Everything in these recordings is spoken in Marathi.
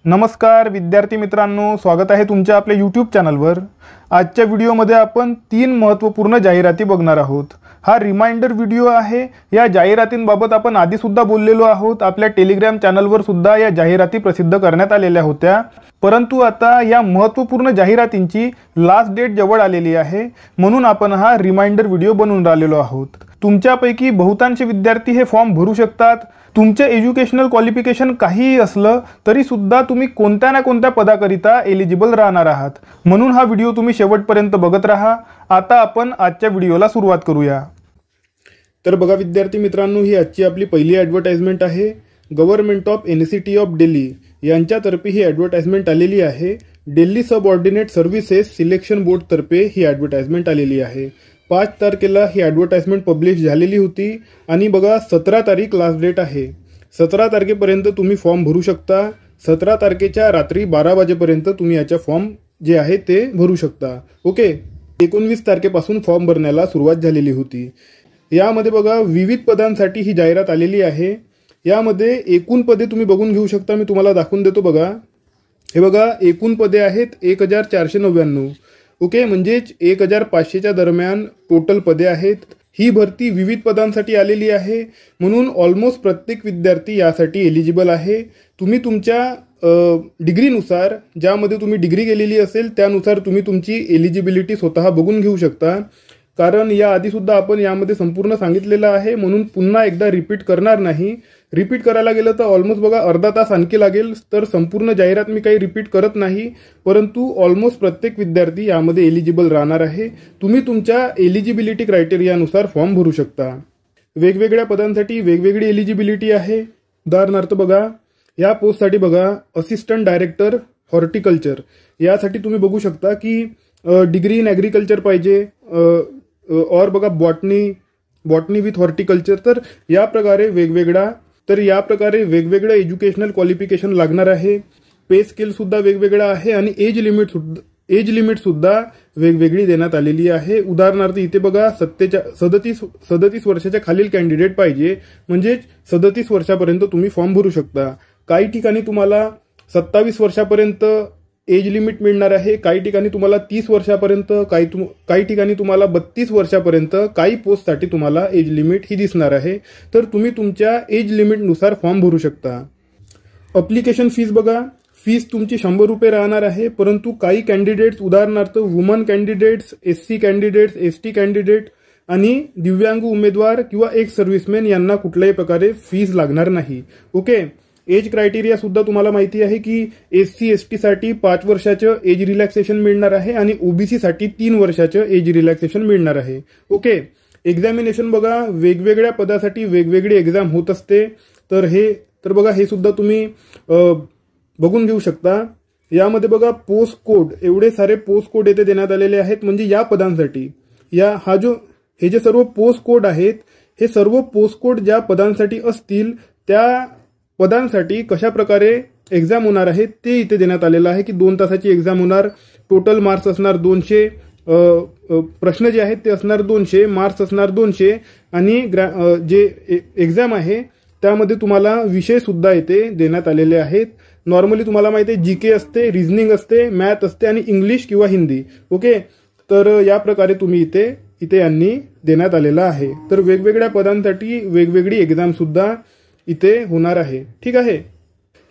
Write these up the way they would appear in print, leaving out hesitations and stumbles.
नमस्कार विद्यार्थी मित्रांनो, स्वागत आहे तुमच्या आपल्या यूट्यूब चॅनलवर। आजच्या व्हिडिओमध्ये आपण 3 महत्त्वपूर्ण जाहिराती बघणार आहोत। हा रिमाइंडर व्हिडिओ आहे। या जाहिरातींबाबत आपण आधी सुद्धा बोललेलो आहोत। आपल्या टेलिग्राम चॅनलवर सुद्धा या जाहिराती प्रसिद्ध करण्यात आलेल्या होत्या, परंतु आता या महत्त्वपूर्ण जाहिरातींची लास्ट डेट जवळ आलेली आहे, म्हणून आपण हा रिमाइंडर व्हिडिओ बनवून राहिलेलो आहोत। तुमच्यापैकी बहुतांश विद्यार्थी हे फॉर्म भरू शकतात। तुमचे एज्युकेशनल क्वालिफिकेशन काहीही असलं तरी सुद्धा तुम्ही कोणत्या ना कोणत्या पदाकरिता एलिजिबल राहणार आहात, म्हणून हा व्हिडिओ तुम्ही शेवटपर्यंत बघत राहा। आता आपण आजच्या व्हिडिओला सुरुवात करूया। तर बघा विद्यार्थी मित्रांनो, ही आजची आपली पहिली ॲडव्हर्टाइजमेंट आहे। Government of NCT of Delhi यांच्यातर्फे ही ॲडव्हर्टाइजमेंट आलेली आहे। Delhi subordinate services selection board तर्फे ही ॲडव्हर्टाइजमेंट आलेली आहे। 5 तारखेला ही ॲडव्हर्टाइजमेंट पब्लिश झालेली होती आणि बघा 17 तारीख लास्ट डेट आहे। 17 तारखेपर्यंत तुम्ही फॉर्म भरू शकता। 17 तारखेच्या रात्री 12 वाजेपर्यंत तुम्ही याचा फॉर्म जे आहे ते भरू शकता। ओके, 19 तारखेपासून फॉर्म भरण्याला सुरुवात झालेली होती। यामध्ये बघा विविध पदांसाठी ही जाहिरात आलेली आहे। यामध्ये एकूण पदे तुम्ही बघून घेऊ शकता, मी तुम्हाला दाखवून देतो। बघा हे बघा, एकूण पदे आहेत 1499। ओके, म्हणजेच 1500च्या दरम्यान टोटल पदे आहेत। ही भरती विविध पदांसाठी आलेली आहे, म्हणून ऑलमोस्ट प्रत्येक विद्यार्थी यासाठी एलिजिबल आहे। तुम्ही तुमच्या डिग्रीनुसार, ज्यामध्ये तुम्ही डिग्री केलेली असेल त्यानुसार तुम्ही तुमची एलिजिबिलिटी स्वतः बघून घेऊ शकता, कारण या आधी सुद्धा आपण यामध्ये संपूर्ण सांगितलेलं आहे, म्हणून पुन्हा एकदा रिपीट करणार नाही। रिपीट करायला गेलं तर ऑलमोस्ट बघा अर्धा तास आणखी लागेल, तर संपूर्ण जाहिरात मी काही रिपीट करत नाही, परंतु ऑलमोस्ट प्रत्येक विद्यार्थी यामध्ये एलिजिबल राहणार आहे। तुम्ही तुमच्या एलिजिबिलिटी क्रायटेरियानुसार फॉर्म भरू शकता। वेगवेगळ्या पदांसाठी वेगवेगळी एलिजिबिलिटी आहे। उदाहरणार्थ बघा, या पोस्टसाठी बघा असिस्टंट डायरेक्टर हॉर्टिकल्चर, यासाठी तुम्ही बघू शकता की डिग्री इन ॲग्रिकल्चर पाहिजे, और बघा बॉटनी विथ हॉर्टिकल्चर। तर या प्रकारे वेगवेगळं एज्युकेशनल क्वालिफिकेशन लागणार आहे। पे स्केल सुद्धा वेगवेगळा आहे आणि एज लिमिट सुद्धा वेगवेगळी देण्यात आलेली आहे। उदाहरणार्थ इथे बघा 37 वर्षाच्या खालील कॅन्डिडेट पाहिजे, म्हणजे 37 वर्षापर्यंत तुम्ही फॉर्म भरू शकता। काही ठिकाणी तुम्हाला 27 वर्षापर्यंत एज लिमिट मिळणार आहे, काही ठिकाणी तुम्हाला 30 वर्षापर्यंत, काही ठिकाणी तुम्हाला 32 वर्षापर्यंत, काही पोस्टसाठी तुम्हाला एज लिमिट ही दिसणार आहे। तर तुम्ही तुमच्या एज लिमिटनुसार फॉर्म भरू शकता। अप्लिकेशन फीस बघा, फीस तुमची 100 रुपये राहणार आहे, परंतु काही कॅन्डिडेट्स, उदाहरणार्थ woman candidates, SC candidates, ST candidate आणि दिव्यांग उमेदवार किंवा एक्स सर्व्हिसमॅन यांना कुठल्याही प्रकारे फीस लागणार नाही। ओके, एज क्रायटेरिया सुद्धा तुम्हाला माहिती आहे की SC ST साठी 5 वर्षाचं एज रिलॅक्सेशन मिळणार आहे आणि OBC साठी 3 वर्षाचं एज रिलॅक्सेशन मिळणार आहे। ओके, एक्झामिनेशन बघा, वेगवेगळ्या पदासाठी वेगवेगळी एक्झाम होत असते, तर बघा हे सुद्धा तुम्ही बघून घेऊ शकता। यामध्ये बघा पोस्ट कोड, एवढे सारे पोस्ट कोड येथे देण्यात आलेले आहेत, म्हणजे या पदांसाठी हे जे सर्व पोस्ट कोड आहेत, हे सर्व पोस्ट कोड ज्या पदांसाठी असतील त्या पदांसाठी कशा प्रकारे एक्झाम होणार आहे ते इथे देण्यात आलेलं आहे की 2 तासाची एक्झाम होणार, टोटल मार्क्स असणार 200, प्रश्न जे आहेत ते असणार 200, मार्क्स असणार 200 आणि जे एक्झाम आहे त्यामध्ये तुम्हाला विषय सुद्धा इथे देण्यात आलेले आहेत। नॉर्मली तुम्हाला माहिती आहे GK असते, रिझनिंग असते, मॅथ असते आणि इंग्लिश किंवा हिंदी। ओके, तर या प्रकारे तुम्ही इथे यांनी देण्यात आलेला आहे। तर वेगवेगळ्या पदांसाठी वेगवेगळी एक्झाम सुद्धा इथे होणार आहे। ठीक आहे,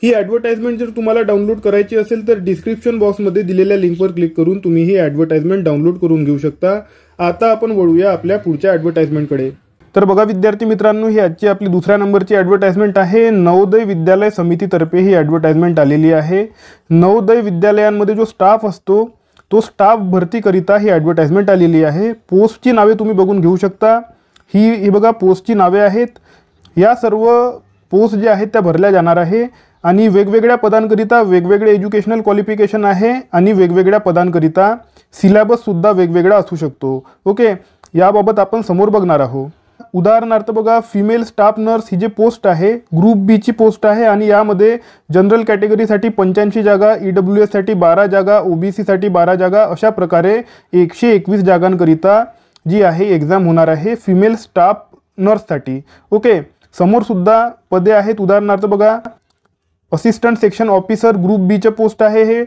ही ॲडव्हर्टाइजमेंट जर तुम्हाला डाउनलोड करायची असेल तर डिस्क्रिप्शन बॉक्समध्ये दिलेल्या लिंकवर क्लिक करून तुम्ही ही ॲडव्हर्टाइजमेंट डाउनलोड करून घेऊ शकता। आता आपण वळूया आपल्या पुढच्या ॲडव्हर्टाइजमेंटकडे। तर बघा विद्यार्थी मित्रांनो, ही आजची आपली दुसऱ्या नंबरची ॲडव्हर्टाइजमेंट आहे। नवोदय विद्यालय समितीतर्फे ही ॲडव्हर्टाइजमेंट आलेली आहे। नवोदय विद्यालयांमध्ये जो स्टाफ असतो तो स्टाफ भरतीकरिता ही ॲडव्हर्टाइजमेंट आलेली आहे। पोस्टची नावे तुम्ही बघून घेऊ शकता। ही बघा पोस्टची नावे आहेत। या सर्व पोस्ट जे आहेत त्या भरल्या जाणार आहे आणि वेगवेगळ्या पदांकरिता वेगवेगळे एज्युकेशनल क्वालिफिकेशन आहे आणि वेगवेगळ्या पदांकरिता सिलेबस सुद्धा वेगवेगळा असू शकतो। ओके, याबाबत आपण समोर बघणार आहोत। उदाहरणार्थ बघा, फिमेल स्टाफ नर्स ही जी पोस्ट आहे ग्रुप B ची पोस्ट आहे आणि यामध्ये जनरल कॅटेगरीसाठी 85 जागा, EWS साठी 12 जागा, OBC साठी 12 जागा, अशा प्रकारे 121 जागांकरिता जी आहे एक्झाम होणार आहे फिमेल स्टाफ नर्ससाठी। ओके, समोर सुद्धा पदे आहेत। उदाहरणार्थ बघा, असिस्टंट सेक्शन ऑफिसर ग्रुप बीचे पोस्ट आहे हे,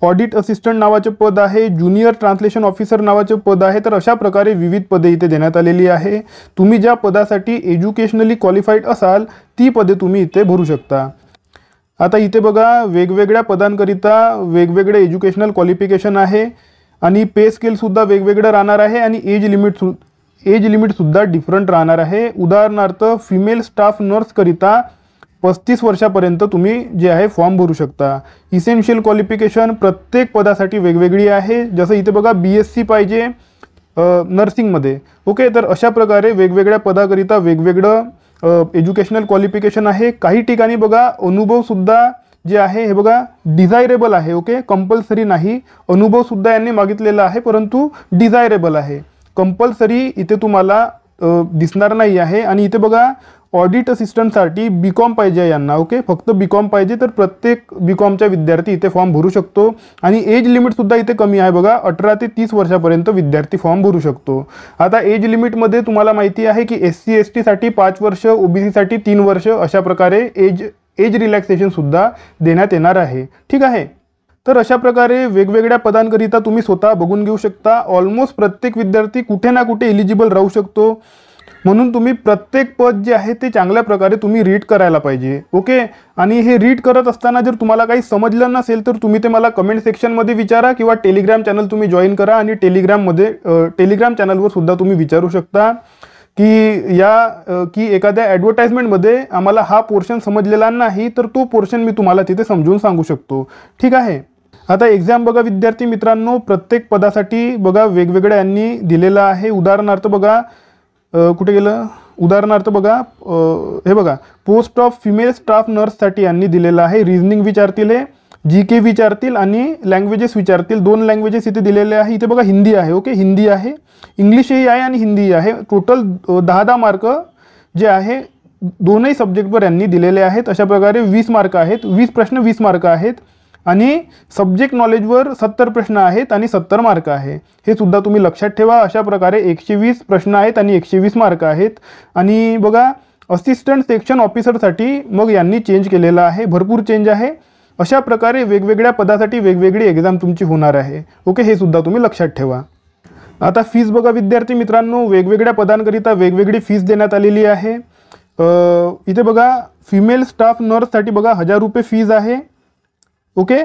ऑडिट असिस्टंट नावाचे पद आहे, ज्युनियर ट्रान्सलेशन ऑफिसर नावाचे पद आहे. तर अशा प्रकारे विविध पदे इथे देण्यात आलेली आहे. तुम्ही ज्या पदासाठी एज्युकेशनली क्वालिफाईड असाल ती पदे तुम्ही इथे भरू शकता. आता इथे बघा वेगवेगळ्या पदांकरिता वेगवेगळे एज्युकेशनल क्वालिफिकेशन आहे आणि पे स्केलसुद्धा वेगवेगळं राहणार आहे आणि एज लिमिटसुद्धा डिफरंट राहणार आहे. उदाहरणार्थ फिमेल स्टाफ नर्सकरिता 35 वर्षापर्यंत तुम्ही जे आहे फॉर्म भरू शकता. इसेन्शियल क्वालिफिकेशन प्रत्येक पदासाठी वेगवेगळी आहे. जसं इथे बघा BSc पाहिजे नर्सिंगमध्ये. ओके, तर अशा प्रकारे वेगवेगळ्या पदाकरिता वेगवेगळं एज्युकेशनल क्वालिफिकेशन आहे. काही ठिकाणी बघा अनुभवसुद्धा जे आहे हे बघा डिझायरेबल आहे. ओके, कंपल्सरी नाही. अनुभवसुद्धा यांनी मागितलेला आहे परंतु डिझायरेबल आहे. कंपल्सरी इथे तुम्हाला दिसणार नाही आहे. आणि इथे बघा ऑडिट असिस्टंटसाठी BCom पाहिजे यांना. ओके, फक्त BCom पाहिजे. तर प्रत्येक BComचा विद्यार्थी इथे फॉर्म भरू शकतो. आणि एज लिमिटसुद्धा इथे कमी आहे बघा, 18 ते 30 वर्षापर्यंत विद्यार्थी फॉर्म भरू शकतो. आता एज लिमिटमध्ये तुम्हाला माहिती आहे की SC ST साठी 5 वर्ष, OBC साठी 3 वर्ष अशा प्रकारे एज रिलॅक्सेशनसुद्धा देण्यात येणार आहे. ठीक आहे, तर अशा प्रकारे वेगवेगळ्या पदांकरिता तुम्ही स्वतः बघून घेऊ शकता. ऑलमोस्ट प्रत्येक विद्यार्थी कुठे ना कुठे एलिजिबल राहू शकतो. म्हणून तुम्ही प्रत्येक पद जे आहे ते चांगल्या प्रकारे तुम्ही रीड करायला पाहिजे. ओके, आणि हे रीड करत असताना जर तुम्हाला काही समजलं नसेल तर तुम्ही ते मला कमेंट सेक्शनमध्ये विचारा किंवा टेलिग्राम चॅनल तुम्ही जॉईन करा. आणि टेलिग्राम चॅनलवर सुद्धा तुम्ही विचारू शकता की एखाद्या ॲडव्हर्टाइजमेंटमध्ये आम्हाला हा पोर्शन समजलेला नाही तर तो पोर्शन मी तुम्हाला तिथे समजून सांगू शकतो. ठीक आहे, आता एक्झाम बघा विद्यार्थी मित्रांनो, प्रत्येक पदासाठी बघा वेगवेगळ्या यांनी दिलेलं आहे. उदाहरणार्थ बघा कुठे गेलं, उदाहरणार्थ बघा हे बघा पोस्ट ऑफ फिमेल स्टाफ नर्ससाठी यांनी दिलेलं आहे. रिझनिंग विचारतील, GK विचारतील आणि लँग्वेजेस विचारतील. 2 लँग्वेजेस इथे दिलेले आहे. इथे बघा हिंदी आहे. ओके, हिंदी आहे, इंग्लिशही आहे आणि हिंदीही आहे. टोटल 10 मार्क जे आहे दोनही सब्जेक्टवर यांनी दिलेले आहेत. अशा प्रकारे 20 मार्क आहेत. 20 प्रश्न 20 मार्क आहेत आणि सब्जेक्ट नॉलेजवर 70 प्रश्न आहेत आणि 70 मार्क आहे. हे सुद्धा तुम्ही लक्षात ठेवा. अशा प्रकारे 120 प्रश्न आहेत आणि 120 मार्क आहेत. आणि बघा असिस्टंट सेक्शन ऑफिसरसाठी मग यांनी चेंज केलेलं आहे, भरपूर चेंज आहे. अशा प्रकारे वेगवेगळ्या पदासाठी वेगवेगळी एक्झाम तुमची होणार आहे. ओके, हे सुद्धा तुम्ही लक्षात ठेवा. आता फीस बघा विद्यार्थी मित्रांनो, वेगवेगळ्या पदांकरिता वेगवेगळी फीस देण्यात आलेली आहे. इथे बघा फिमेल स्टाफ नर्ससाठी बघा 1000 रुपये फीज आहे. ओके,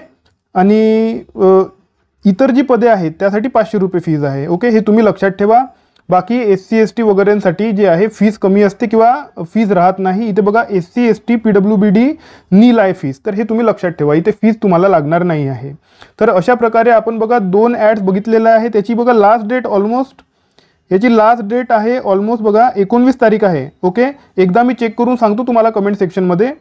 आणि इतर जी पदे आहेत त्यासाठी 500 रुपये फीज आहे. ओके, हे तुम्ही लक्षात ठेवा. बाकी SC ST वगैरेंसाठी जे आहे फीस कमी असते किंवा फीज राहत नाही. इथे बघा SC ST PWBD नील आहे फीस, तर हे तुम्ही लक्षात ठेवा. इथे फीस तुम्हाला लागणार नाही आहे. तर अशा प्रकारे आपण बघा 2 ॲड्स बघितलेल्या आहे. त्याची बघा लास्ट डेट ऑलमोस्ट, याची लास्ट डेट आहे ऑलमोस्ट बघा 19 तारीख आहे. ओके, एकदा मी चेक करून सांगतो तुम्हाला कमेंट सेक्शनमध्ये.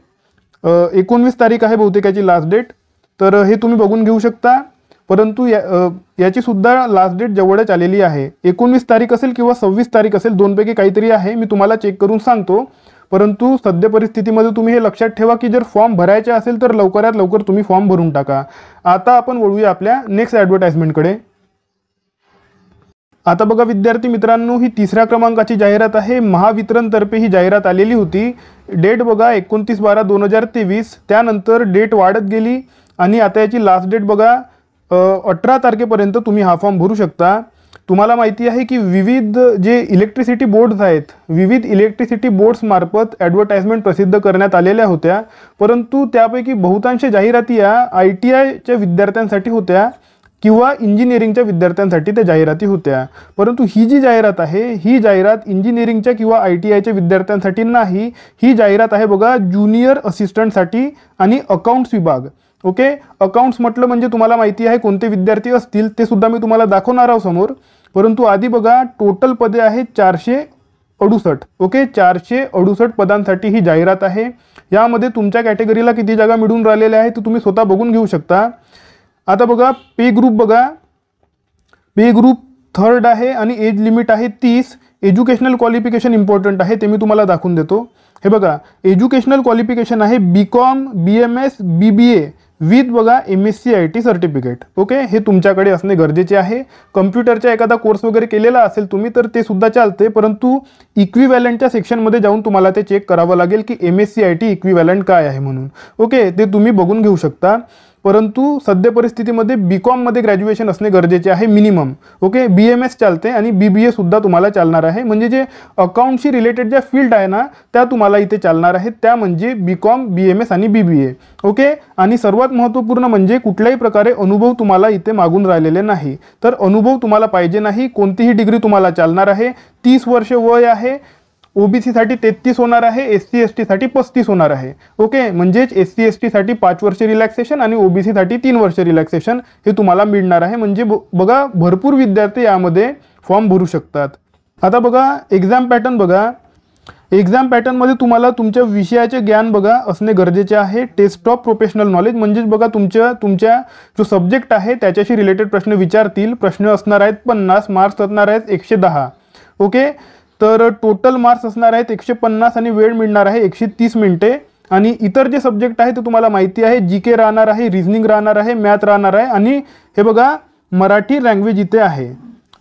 19 तारीख आहे बहुतेक याची लास्ट डेट. तर हे तुम्ही बघून घेऊ शकता. परंतु याची सुद्धा लास्ट डेट जवळच आलेली आहे. 19 तारीख असेल किंवा 26 तारीख असेल, दोनपैकी काहीतरी आहे. मी तुम्हाला चेक करून सांगतो. परंतु सध्या परिस्थितीमध्ये तुम्ही हे लक्षात ठेवा की जर फॉर्म भरायचे असेल तर लवकरात लवकर तुम्ही फॉर्म भरून टाका. आता आपण वळूया आपल्या नेक्स्ट ॲडव्हर्टाइजमेंटकडे. आता बघा विद्यार्थी मित्रांनो, ही 3ऱ्या क्रमांकाची जाहिरात आहे. महावितरणतर्फे ही जाहिरात आलेली होती. डेट बघा 29/12/2023. त्यानंतर डेट वाढत गेली आणि आता याची लास्ट डेट बघा 18 तारखेपर्यंत तुम्ही हा फॉर्म भरू शकता. तुम्हाला माहिती आहे की विविध जे इलेक्ट्रिसिटी बोर्ड्स आहेत, विविध इलेक्ट्रिसिटी बोर्ड्समार्फत ॲडव्हर्टाइजमेंट प्रसिद्ध करण्यात आलेल्या होत्या. परंतु त्यापैकी बहुतांश जाहिराती या ITIच्या विद्यार्थ्यांसाठी होत्या किंवा इंजिनिअरिंगच्या विद्यार्थ्यांसाठी त्या जाहिराती होत्या. परंतु ही जी जाहिरात आहे ही जाहिरात इंजिनिअरिंगच्या किंवा ITIच्या विद्यार्थ्यांसाठी नाही. ही जाहिरात आहे बघा ज्युनियर असिस्टंटसाठी आणि अकाउंट्स विभाग. ओके, अकाउंट्स म्हटलं म्हणजे तुम्हाला माहिती आहे कोणते विद्यार्थी असतील ते सुद्धा मी तुम्हाला दाखवणार आहोत समोर. परंतु आधी बघा टोटल पदे आहेत 468. ओके, 468 पदांसाठी ही जाहिरात आहे. यामध्ये तुमच्या कॅटेगरीला किती जागा मिळून राहिलेल्या आहेत ते तुम्ही स्वतः बघून घेऊ शकता. आता बघा पे ग्रुप बघा, पे ग्रुप 3rd आहे आणि एज लिमिट आहे 30. एज्युकेशनल क्वालिफिकेशन इम्पॉर्टंट आहे, ते मी तुम्हाला दाखवून देतो. हे बघा एज्युकेशनल क्वालिफिकेशन आहे BCom, BMS, BBA विथ बघा MSc IT सर्टिफिकेट. ओके, हे तुमच्याकडे असणे गरजेचे आहे. कम्प्युटरचा एखादा कोर्स वगैरे केलेला असेल तुम्ही तर ते सुद्धा चालते, परंतु इक्विव्हॅलंटच्या सेक्शनमध्ये जाऊन तुम्हाला ते चेक करावं लागेल की MSc IT इक्विव्हॅलंट काय आहे म्हणून. ओके, ते तुम्ही बघून घेऊ शकता. परंतु सध्या परिस्थितीमध्ये BCom मध्ये ग्रॅज्युएशन असणे गरजेचे आहे मिनिमम. ओके, BMS चालते आणि BBA सुद्धा तुम्हाला चालणार आहे. म्हणजे जे अकाउंटशी रिलेटेड ज्या फील्ड आहे ना त्या तुम्हाला इथे चालणार आहेत, त्या म्हणजे BCom, BMS आणि BBA. ओके, आणि सर्वात महत्त्वपूर्ण म्हणजे कुठल्याही प्रकारे अनुभव तुम्हाला इथे मागून राहिलेले नाही. तर अनुभव तुम्हाला पाहिजे नाही, कोणतीही डिग्री तुम्हाला चालणार आहे. 30 वर्ष वय आहे. OBC साठी 33 होणार आहे, SC ST साठी 35 होणार आहे. ओके, म्हणजेच SC ST साठी 5 वर्ष रिलॅक्सेशन आणि OBC साठी 3 वर्ष रिलॅक्सेशन हे तुम्हाला मिळणार आहे. म्हणजे बघा भरपूर विद्यार्थी यामध्ये फॉर्म भरू शकतात. आता बघा एक्झाम पॅटर्न बघा. एक्झाम पॅटर्नमध्ये तुम्हाला तुमच्या विषयाचे ज्ञान बघा असणे गरजेचे आहे. टेस्ट ऑफ प्रोफेशनल नॉलेज म्हणजेच बघा तुमच्या जो सब्जेक्ट आहे त्याच्याशी रिलेटेड प्रश्न विचारतील. प्रश्न असणार आहेत 50, मार्क्स असणार आहेत 110. ओके, तर टोटल मार्क्स असणार आहेत 150 आणि वेळ मिळणार आहे 130 मिनिटे. आणि इतर जे सब्जेक्ट आहे ते तुम्हाला माहिती आहे, GK राहणार आहे, रिझनिंग राहणार आहे, मॅथ राहणार आहे आणि हे बघा मराठी लँग्वेज इथे आहे.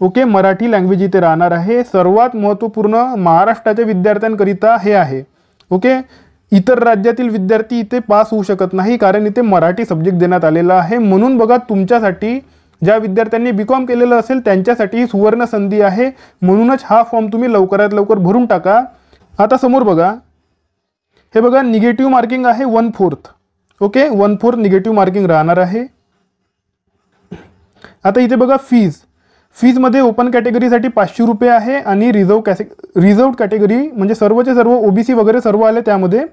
ओके, मराठी लँग्वेज इथे राहणार आहे. सर्वात महत्त्वपूर्ण महाराष्ट्राच्या विद्यार्थ्यांकरिता हे आहे. ओके, इतर राज्यातील विद्यार्थी इथे पास होऊ शकत नाही कारण इथे मराठी सब्जेक्ट देण्यात आलेला आहे. म्हणून बघा तुमच्यासाठी ज्या विद्यार्थ्यांनी BCom केलेलं असेल त्यांच्यासाठी ही सुवर्ण संधी आहे. म्हणूनच हा फॉर्म तुम्ही लवकरात लवकर भरून टाका. आता समोर बघा, हे बघा निगेटिव्ह मार्किंग आहे 1/4. ओके, 1/4 निगेटिव्ह मार्किंग राहणार आहे. आता इथे बघा फीजमध्ये ओपन कॅटेगरीसाठी 500 रुपये आहे आणि रिझर्व कॅटेगरी म्हणजे सर्वचे सर्व OBC वगैरे सर्व आले त्यामध्ये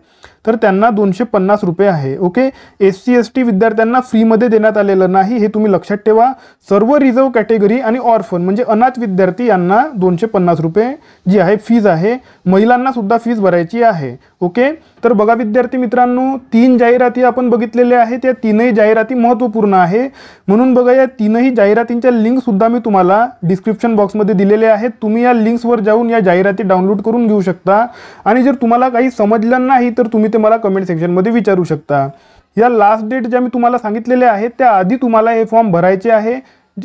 तर त्यांना 250 रुपये आहे. ओके, SC ST विद्यार्थ्यांना फ्रीमध्ये देण्यात आलेलं नाही, हे तुम्ही लक्षात ठेवा. सर्व रिझर्व कॅटेगरी आणि ऑर्फन म्हणजे अनाथ विद्यार्थी यांना 250 रुपये जी आहे फीज आहे. महिलांना सुद्धा फीज भरायची आहे. ओके, तर बघा विद्यार्थी मित्रांनो 3 जाहिराती आपण बघितलेल्या आहेत. त्या 3ही जाहिराती महत्त्वपूर्ण आहे. म्हणून बघा या 3ही जाहिरातींच्या लिंक सुद्धा मी तुम्हाला डिस्क्रिप्शन बॉक्समध्ये दिलेले आहेत. तुम्ही या लिंक्सवर जाऊन या जाहिराती डाउनलोड करून घेऊ शकता. आणि जर तुम्हाला काही समजलं नाही तर तुम्ही ते मला कमेंट सेक्शनमध्ये विचारू शकता. या लास्ट डेट ज्या मी तुम्हाला सांगितलेल्या आहेत त्या आधी तुम्हाला हे फॉर्म भरायचे आहे.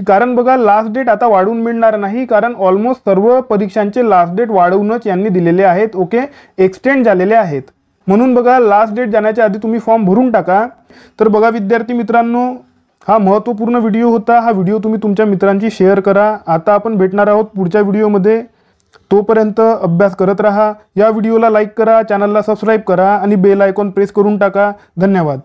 कारण बघा लास्ट डेट आता वाढवून मिळणार नाही कारण ऑलमोस्ट सर्व परीक्षांचे लास्ट डेट वाढवूनच यांनी दिलेले आहेत. ओके, एक्सटेंड झालेले आहेत. म्हणून बघा लास्ट डेट जाण्याच्या आधी तुम्ही फॉर्म भरून टाका. तर बघा विद्यार्थी मित्रांनो हा महत्त्वपूर्ण व्हिडिओ होता. हा व्हिडिओ तुम्ही तुमच्या मित्रांशी शेअर करा. आता आपण भेटणार आहोत पुढच्या व्हिडिओमध्ये. तोपर्यंत अभ्यास करत राहा. या व्हिडिओला लाईक करा, चॅनलला सबस्क्राईब करा आणि बेल आयकॉन प्रेस करून टाका. धन्यवाद.